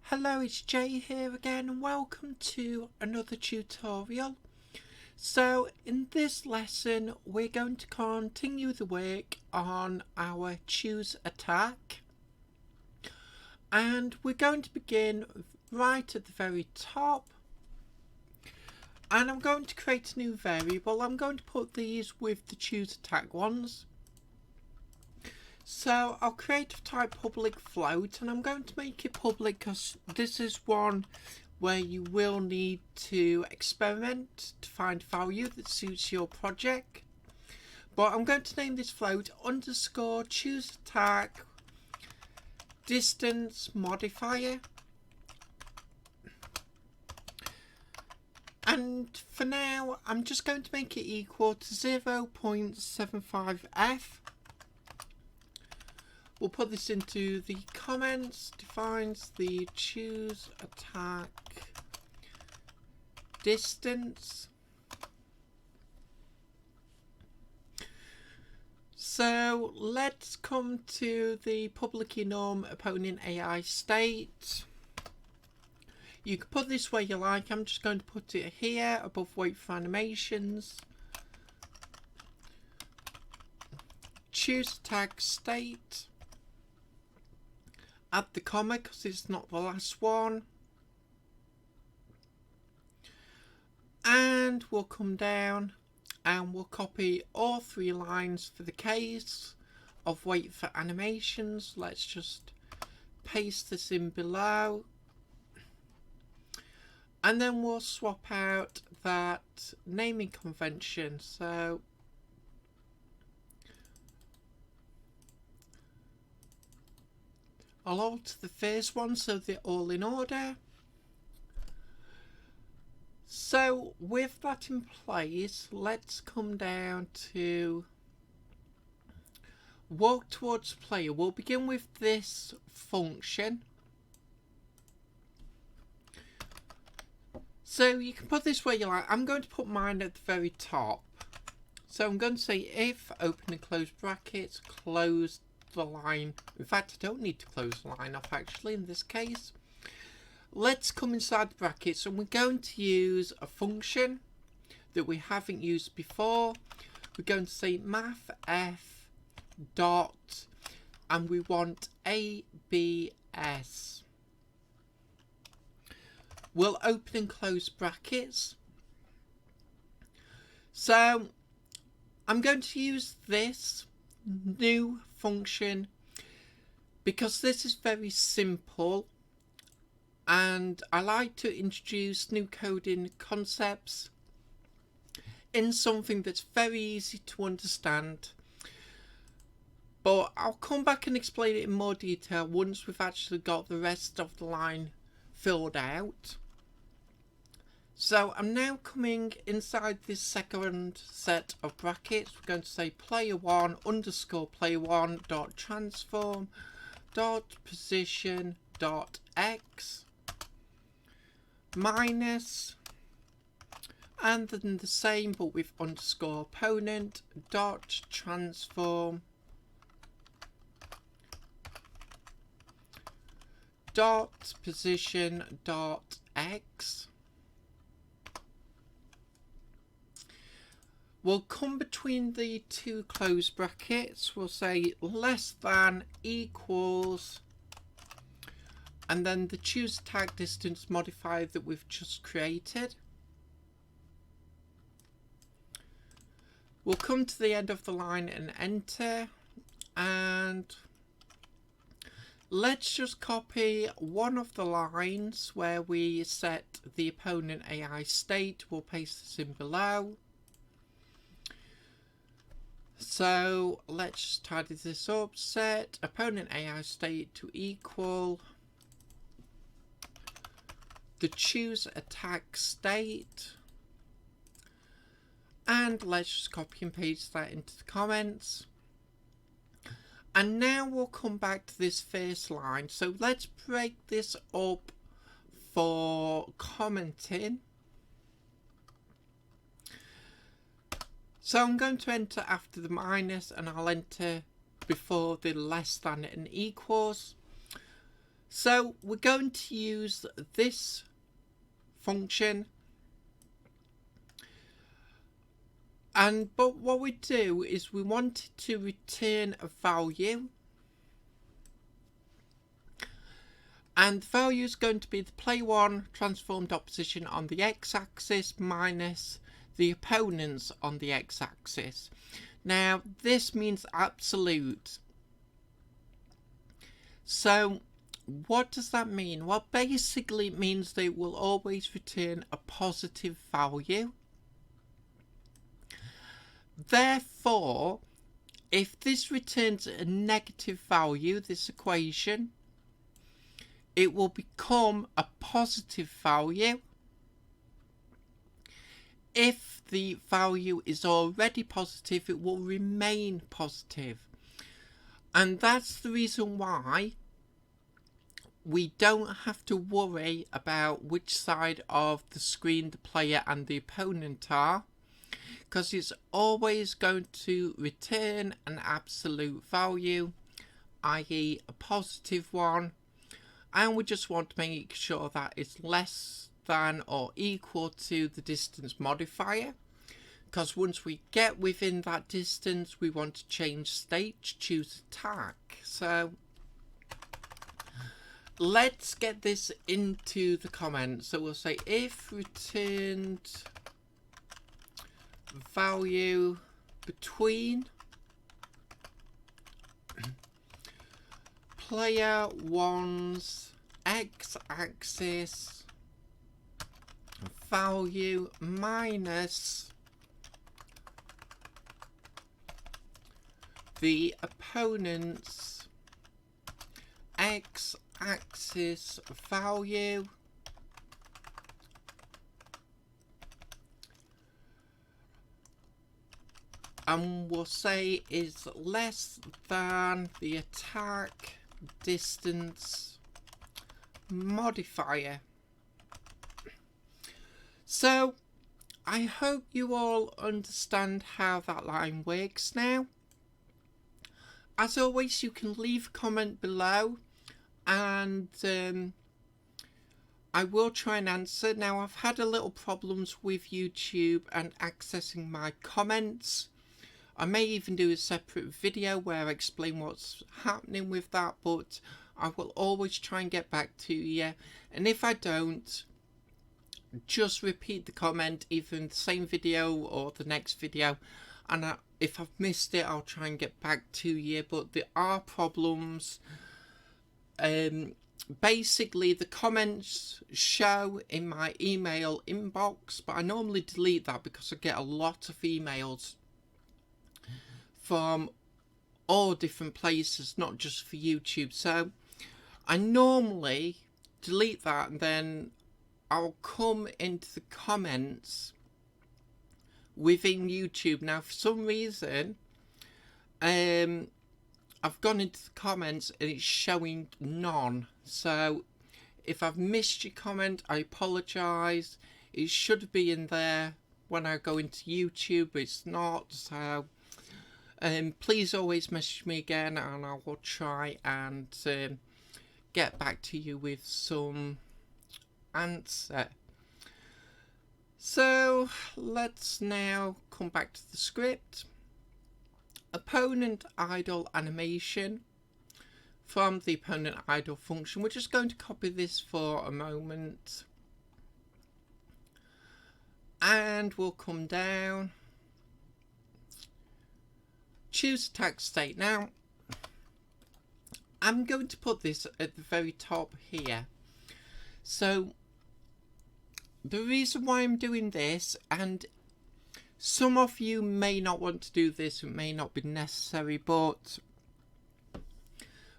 Hello, it's Jay here again and welcome to another tutorial. So in this lesson we're going to continue the work on our choose attack, and we're going to begin right at the very top, and I'm going to create a new variable. I'm going to put these with the choose attack ones. So I'll create a type public float, and I'm going to make it public because this is one where you will need to experiment to find value that suits your project. But I'm going to name this float underscore choose attack distance modifier. And for now, I'm just going to make it equal to 0.75f. We'll put this into the comments. Defines the choose attack distance. So let's come to the public enum opponent AI state. You can put this where you like. I'm just going to put it here above wait for animations. Choose attack state. Add the comma because it's not the last one. And we'll come down and we'll copy all 3 lines for the case of wait for animations. Let's just paste this in below. And then we'll swap out that naming convention. So I'll alter the first one so they're all in order. So with that in place, let's come down to walk towards player. We'll begin with this function. So you can put this where you like. I'm going to put mine at the very top. So I'm going to say if open and close brackets, close the line. In fact, I don't need to close the line off actually in this case. Let's come inside the brackets and we're going to use a function that we haven't used before. We're going to say mathf dot and we want ABS. We'll open and close brackets. So I'm going to use this new function because this is very simple and I like to introduce new coding concepts in something that's very easy to understand. But I'll come back and explain it in more detail once we've actually got the rest of the line filled out. So I'm now coming inside this second set of brackets. We're going to say player1 underscore player1 dot transform dot position dot x minus, and then the same but with underscore opponent dot transform dot position dot x. We'll come between the 2 closed brackets. We'll say less than equals and then the choose attack distance modifier that we've just created. We'll come to the end of the line and enter, and let's just copy one of the lines where we set the opponent AI state. We'll paste this in below. So let's just tidy this up. Set opponent AI state to equal the choose attack state. And let's just copy and paste that into the comments. And now we'll come back to this first line. So let's break this up for commenting. So I'm going to enter after the minus and I'll enter before the less than and equals. So we're going to use this function, but what we do is we want to return a value, and the value is going to be the player one transformed opposition on the x-axis minus the opponents on the x-axis. Now this means absolute. So what does that mean? Well, basically it means that it will always return a positive value. Therefore, if this returns a negative value, this equation, it will become a positive value. If the value is already positive, it will remain positive. And that's the reason why we don't have to worry about which side of the screen the player and the opponent are, because it's always going to return an absolute value, i.e. a positive one, and we just want to make sure that it's less than or equal to the distance modifier, because once we get within that distance we want to change state, choose attack. So let's get this into the comments. So we'll say if returned value between player one's x-axis value minus the opponent's x-axis value, and we'll say is less than the attack distance modifier. So I hope you all understand how that line works now. As always, you can leave a comment below, and I will try and answer. Now, I've had a little problems with YouTube and accessing my comments. I may even do a separate video where I explain what's happening with that, but I will always try and get back to you. And if I don't, just repeat the comment either in the same video or the next video, and if I've missed it, I'll try and get back to you. But there are problems. Basically, the comments show in my email inbox, but I normally delete that because I get a lot of emails from all different places, not just for YouTube. So I normally delete that, and then I'll come into the comments within YouTube. Now, for some reason, I've gone into the comments and it's showing none. So if I've missed your comment, I apologise. It should be in there when I go into YouTube, but it's not. So please always message me again, and I will try and get back to you with some answer. So let's now come back to the script. Opponent idle animation from the opponent idle function. We're just going to copy this for a moment, and we'll come down, choose attack state. Now I'm going to put this at the very top here. So the reason why I'm doing this, and some of you may not want to do this, it may not be necessary, but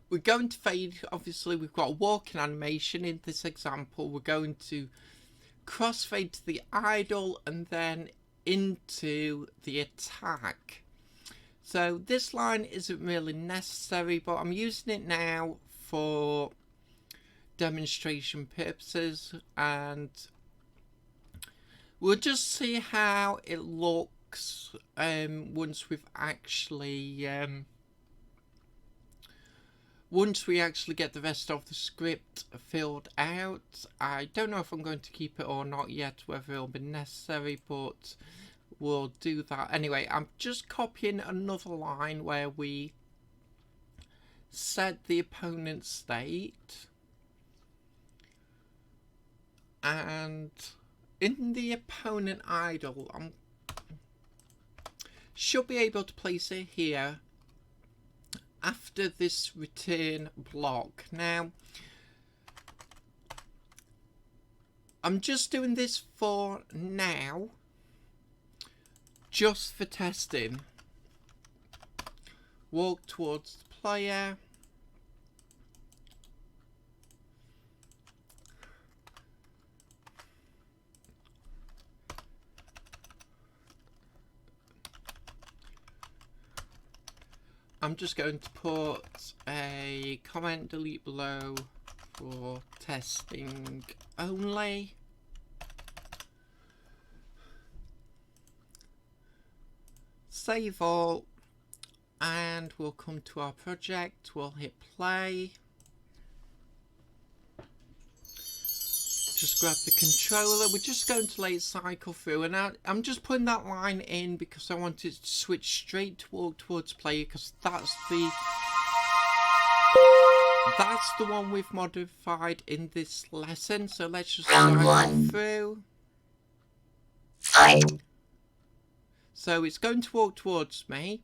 we're going to fade. Obviously we've got a walking animation in this example. We're going to crossfade to the idle and then into the attack. So this line isn't really necessary, but I'm using it now for demonstration purposes, and we'll just see how it looks once we've actually once we actually get the rest of the script filled out. I don't know if I'm going to keep it or not yet, whether it'll be necessary, but we'll do that. Anyway, I'm just copying another line where we set the opponent's state, and in the opponent idle, I should be able to place it here after this return block. Now, I'm just doing this for now, just for testing. Walk towards the player. I'm just going to put a comment delete below for testing only. Save all, and we'll come to our project. We'll hit play. Just grab the controller. We're just going to let it cycle through, and I'm just putting that line in because I want it to switch straight to walk towards player, because that's the one we've modified in this lesson. So let's just cycle through. Fight. So it's going to walk towards me.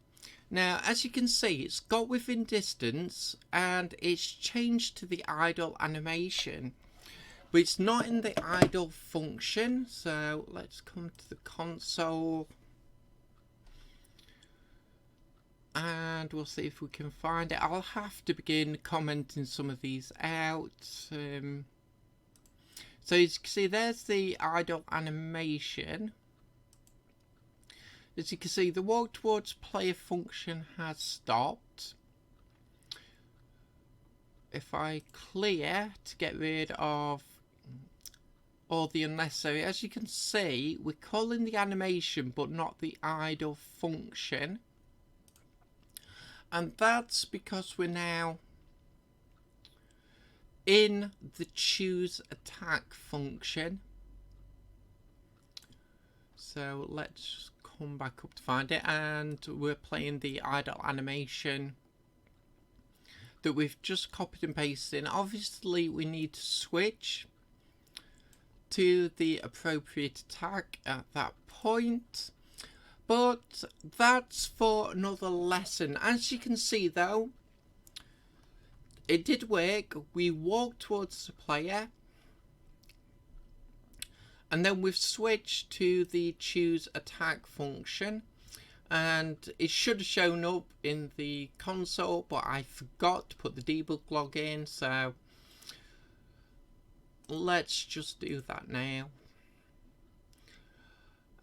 Now, as you can see, it's got within distance and it's changed to the idle animation. But it's not in the idle function, so let's come to the console and we'll see if we can find it. I'll have to begin commenting some of these out. So as you can see, there's the idle animation. As you can see, the walk towards player function has stopped. If I clear to get rid of all the unnecessary, as you can see, we're calling the animation but not the idle function, and that's because we're now in the choose attack function. So let's come back up to find it, and we're playing the idle animation that we've just copied and pasted in. Obviously we need to switch to the appropriate attack at that point, but that's for another lesson. As you can see though, it did work. We walked towards the player and then we've switched to the choose attack function, and it should have shown up in the console, but I forgot to put the debug log in, so let's just do that now.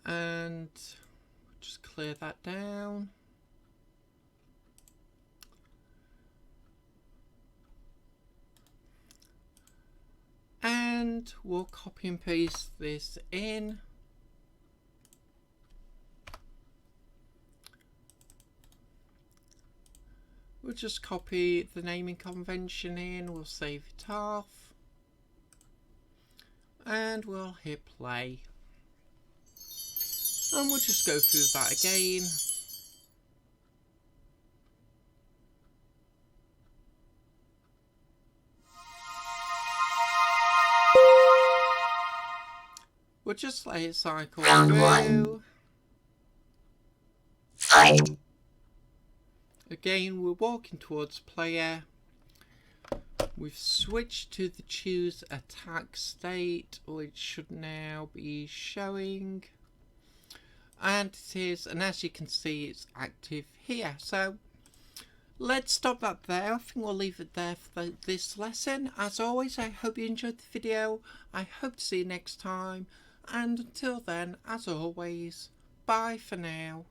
And just clear that down. And we'll copy and paste this in. We'll just copy the naming convention in, we'll save it off, and we'll hit play. And we'll just go through that again. We'll just let it cycle Round through. 1. Fight. Again, we're walking towards player. We've switched to the choose attack state, which should now be showing. And it is, and as you can see, it's active here. So let's stop that there. I think we'll leave it there for this lesson. As always, I hope you enjoyed the video. I hope to see you next time. And until then, as always, bye for now.